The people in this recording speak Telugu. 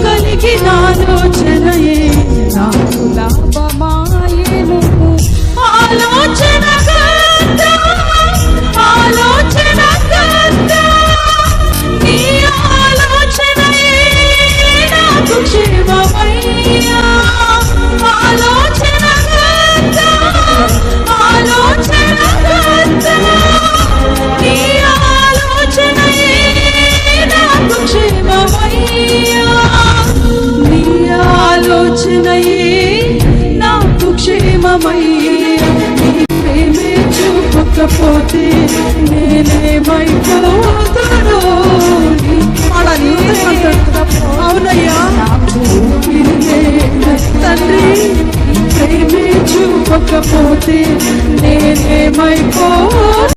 కలిగిన ఆలోచనయే నాకు లాభమాయెను. ఆలోచనకర్త, ఆలోచనకర్త, నీ ఆలోచనయే నాకు క్షేమమయ్యా. ఆలోచనకర్త, ఆలోచనకర్త, నీ ఆలోచనయే నాకు క్షేమమయ్యా. నీ ఆలోచనయే నాకు క్షేమమయ్యా. నీ ప్రేమే చూపకపోతే నేనేమైపోతానో. అవునయ్యా తండ్రి, ప్రేమే చూపకపోతే నేనేమైపో